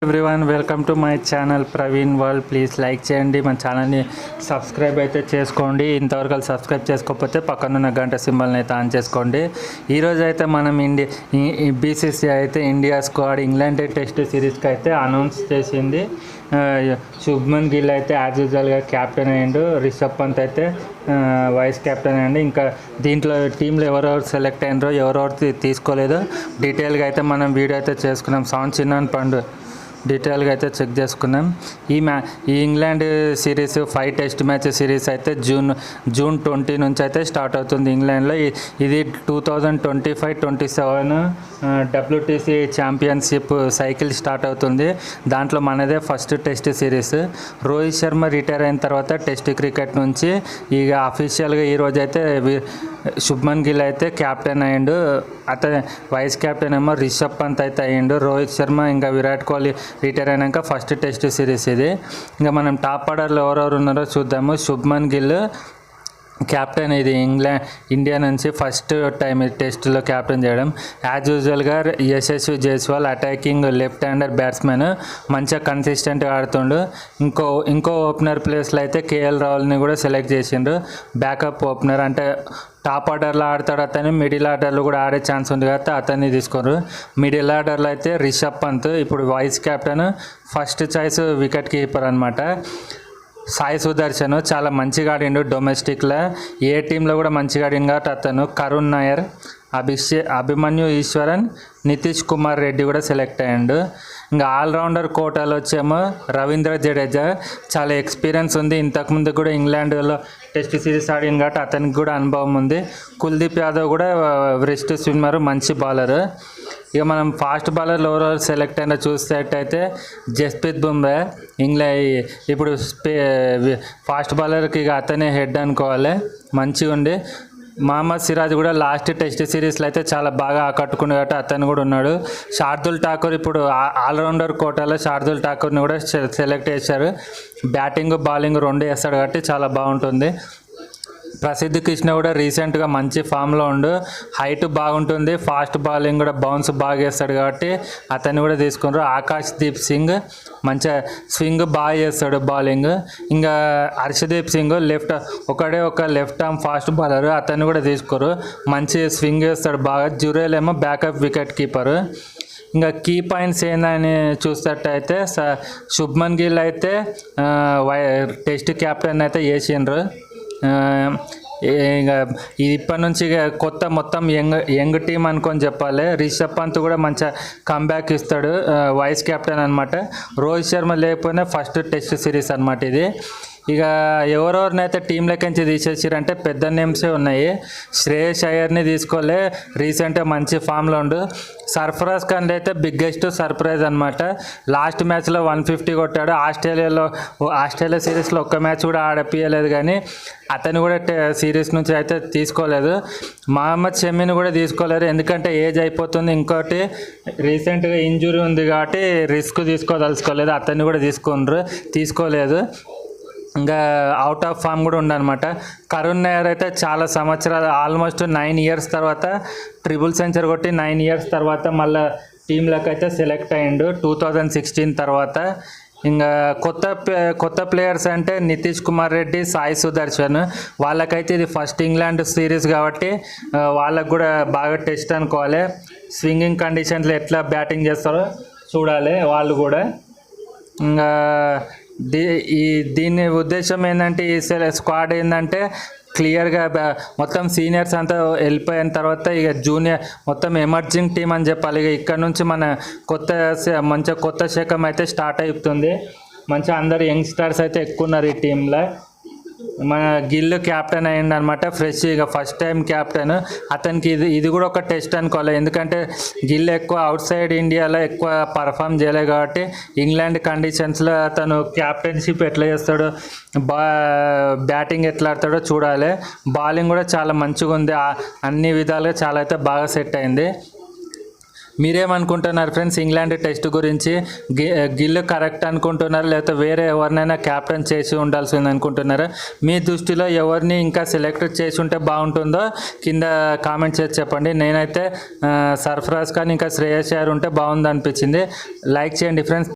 Everyone welcome to my channel Praveen world. Please like చేయండి, మన ఛానల్ని సబ్స్క్రైబ్ అయితే చేసుకోండి. ఇంతవరకు సబ్స్క్రైబ్ చేసుకోకపోతే పక్కనున్న గంట సింబల్ని అయితే ఆన్ చేసుకోండి. ఈరోజు అయితే మనం బీసీసీ అయితే ఇండియా స్క్వాడ్ ఇంగ్లాండ్ టెస్ట్ సిరీస్కి అయితే అనౌన్స్ చేసింది. శుభ్మన్ గిల్ అయితే యాజ్ యూజువల్గా క్యాప్టెన్ అయ్యిండు, రిషబ్ పంత్ అయితే వైస్ కెప్టెన్ అయ్యండి. ఇంకా దీంట్లో టీంలో ఎవరెవరు సెలెక్ట్ అయినరో ఎవరెవరు తీసుకోలేదో డీటెయిల్గా అయితే మనం వీడియో అయితే చేసుకున్నాం. సౌండ్ చిన్న పండు డీటెయిల్గా అయితే చెక్ చేసుకున్నాం. ఈ England series 5 test match series అయితే జూన్ 20 నుంచి అయితే స్టార్ట్ అవుతుంది ఇంగ్లాండ్లో. ఇది 2025-27 WTC ఛాంపియన్షిప్ సైకిల్ స్టార్ట్ అవుతుంది. దాంట్లో మనదే first test series. Rohit Sharma retire అయిన తర్వాత టెస్ట్ క్రికెట్ నుంచి ఇక అఫీషియల్గా ఈరోజు అయితే శుభ్మన్ గిల్ అయితే క్యాప్టెన్ అయ్యిండు. అతను వైస్ కెప్టెన్ ఏమో రిషబ్ పంత్ అయితే అయ్యిండు. రోహిత్ శర్మ ఇంకా విరాట్ కోహ్లీ రిటైర్ అయినాక ఫస్ట్ టెస్ట్ సిరీస్ ఇది. ఇంకా మనం టాప్ ఆర్డర్లో ఎవరెవరు ఉన్నారో చూద్దాము. శుభ్మన్ గిల్ క్యాప్టెన్, ఇది ఇండియా నుంచి ఫస్ట్ టైం టెస్ట్లో క్యాప్టెన్ చేయడం. యాజ్ యూజువల్గా Yashasvi Jaiswal attacking left hander batsmen, మంచిగా కన్సిస్టెంట్గా ఆడుతుండు. ఇంకో ఓపెనర్ ప్లేస్లో అయితే కేఎల్ రాహుల్ని కూడా సెలెక్ట్ చేసిండ్రు. బ్యాకప్ ఓపెనర్ అంటే టాప్ ఆర్డర్లో ఆడతాడు అతను, మిడిల్ ఆర్డర్లో కూడా ఆడే ఛాన్స్ ఉంది కాబట్టి అతన్ని తీసుకోరు. మిడిల్ ఆర్డర్లో అయితే రిషబ్ పంత్ ఇప్పుడు vice captain, first choice wicket keeper అనమాట. సాయి సుదర్శన్ చాలా మంచిగా ఆడిండు డొమెస్టిక్లో, ఏ టీంలో కూడా మంచిగా ఆడిండు కాబట్టి అతను. కరుణ్ నాయర్, అభిమన్యు ఈశ్వరన్, నితీష్ కుమార్ రెడ్డి కూడా సెలెక్ట్ అయ్యిండు. ఇంకా ఆల్రౌండర్ కోటాలో వచ్చేమో రవీంద్ర జడేజా, చాలా ఎక్స్పీరియన్స్ ఉంది, ఇంతకుముందు కూడా ఇంగ్లాండ్లో టెస్ట్ సిరీస్ ఆడింది కాబట్టి అతనికి కూడా అనుభవం ఉంది. కుల్దీప్ యాదవ్ కూడా రెస్ట్ స్విమ్మర్, మంచి బౌలర్. ఇక మనం ఫాస్ట్ బౌలర్లు ఎవరెవరు సెలెక్ట్ అయినా చూసేటైతే జస్ప్రీత్ బుమ్రా ఇప్పుడు ఫాస్ట్ బౌలర్కి ఇక అతనే హెడ్ అనుకోవాలి, మంచిగా ఉండి. మహమ్మద్ సిరాజ్ కూడా లాస్ట్ టెస్ట్ సిరీస్లో అయితే చాలా బాగా ఆకట్టుకున్నాడు కాబట్టి అతను కూడా ఉన్నాడు. శార్దుల్ ఠాకూర్ ఇప్పుడు ఆల్రౌండర్ కోటాలో శార్దుల్ ఠాకూర్ని కూడా సెలెక్ట్ చేశారు. బ్యాటింగ్ బౌలింగ్ రెండు వేస్తాడు కాబట్టి చాలా బాగుంటుంది. ప్రసిద్ధ్ కృష్ణ కూడా రీసెంట్గా మంచి ఫామ్లో ఉండు, హైట్ బాగుంటుంది, ఫాస్ట్ బౌలింగ్ కూడా బౌన్స్ బాగా వేస్తాడు కాబట్టి అతన్ని కూడా తీసుకున్నారు. ఆకాష్ దీప్ సింగ్ మంచిగా స్వింగ్ బాగా చేస్తాడు బౌలింగ్. ఇంకా హర్షదీప్ సింగ్ ఒక లెఫ్ట్ ఆర్మ్ ఫాస్ట్ బౌలర్, అతన్ని కూడా తీసుకోరు, మంచి స్వింగ్ వేస్తాడు బాగా. జురేల్ ఏమో బ్యాకప్ వికెట్ కీపరు. ఇంకా కీ పాయింట్స్ ఏందని చూసేటైతే శుభ్మన్ గిల్ అయితే టెస్ట్ క్యాప్టెన్ అయితే చేసిండ్రు. ఇంకా ఇప్పటి నుంచి మొత్తం యంగ్ టీం అనుకొని చెప్పాలి. రిషబ్ పంత్ కూడా మంచిగా కంబ్యాక్ ఇస్తాడు, వైస్ కెప్టెన్ అనమాట. రోహిత్ శర్మ లేకపోయినా ఫస్ట్ టెస్ట్ సిరీస్ అనమాట ఇది. ఇక ఎవరెవరినైతే టీంలోకించి తీసేసారంటే పెద్ద నేమ్సే ఉన్నాయి. శ్రేయస్ అయ్యర్ని తీసుకోలే, రీసెంట్గా మంచి ఫామ్లో ఉండు. సర్ఫరాజ్ ఖాన్ అయితే బిగ్గెస్ట్ సర్ప్రైజ్ అనమాట. లాస్ట్ మ్యాచ్లో 150 కొట్టాడు. ఆస్ట్రేలియా సిరీస్లో ఒక్క మ్యాచ్ కూడా ఆడపియలేదు, కానీ అతను కూడా సిరీస్ నుంచి అయితే తీసుకోలేదు. మహమ్మద్ షమీని కూడా తీసుకోలేరు, ఎందుకంటే ఏజ్ అయిపోతుంది. ఇంకోటి రీసెంట్గా ఇంజురీ ఉంది కాబట్టి రిస్క్ తీసుకోదలుచుకోలేదు, అతన్ని కూడా తీసుకోలేదు. ఇంకా అవుట్ ఆఫ్ ఫామ్ కూడా ఉండనమాట. కరుణ్ నాయర్ అయితే చాలా సంవత్సరాలు, ఆల్మోస్ట్ 9 ఇయర్స్ తర్వాత ట్రిపుల్ సెంచరీ కొట్టి 9 ఇయర్స్ తర్వాత మళ్ళీ టీంలోకి అయితే సెలెక్ట్ అయ్యిండు 2016 తర్వాత. ఇంకా కొత్త ప్లేయర్స్ అంటే నితీష్ కుమార్ రెడ్డి, సాయి సుదర్శన్, వాళ్ళకైతే ఇది ఫస్ట్ ఇంగ్లాండ్ సిరీస్ కాబట్టి వాళ్ళకు కూడా బాగా టెస్ట్ అనుకోవాలి. స్వింగింగ్ కండిషన్స్లో ఎట్లా బ్యాటింగ్ చేస్తారో చూడాలి వాళ్ళు కూడా. ఇంకా దీని ఉద్దేశం ఏంటంటే ఈ స్క్వాడ్ ఏంటంటే క్లియర్గా మొత్తం సీనియర్స్ అంతా వెళ్ళిపోయిన తర్వాత ఇక జూనియర్ మొత్తం ఎమర్జింగ్ టీం అని చెప్పాలి. ఇక ఇక్కడ నుంచి మన కొత్త శకం అయితే స్టార్ట్ అవుతుంది. మంచిగా అందరు యంగ్స్టర్స్ అయితే ఎక్కువ ఉన్నారు ఈ టీంలో. మన గిల్ క్యాప్టెన్ అయ్యిండు అనమాట, ఫ్రెష్, ఇక ఫస్ట్ టైం క్యాప్టెన్. అతనికి ఇది కూడా ఒక టెస్ట్ అనుకోవాలి, ఎందుకంటే గిల్ ఎక్కువ అవుట్ సైడ్ ఇండియాలో ఎక్కువ పర్ఫామ్ చేయలేదు కాబట్టి ఇంగ్లాండ్ కండిషన్స్లో తను క్యాప్టెన్షిప్ ఎట్లా చేస్తాడో, బ్యాటింగ్ ఎట్లా ఆడతాడో చూడాలి. బౌలింగ్ కూడా చాలా మంచిగా ఉంది, అన్ని విధాలుగా చాలా అయితే బాగా సెట్ అయింది. మీరేమనుకుంటున్నారు ఫ్రెండ్స్ ఇంగ్లాండ్ టెస్ట్ గురించి? గిల్ కరెక్ట్ అనుకుంటున్నారు, లేకపోతే వేరే ఎవరినైనా క్యాప్టెన్ చేసి ఉండాల్సింది అనుకుంటున్నారా? మీ దృష్టిలో ఎవరిని ఇంకా సెలెక్ట్ చేసి ఉంటే బాగుంటుందో కింద కామెంట్ చేసి చెప్పండి. నేనైతే సర్ఫరాజ్ ఖాన్ ఇంకా శ్రేయస్ అయ్యర్ ఉంటే బాగుంది అనిపించింది. లైక్ చేయండి ఫ్రెండ్స్.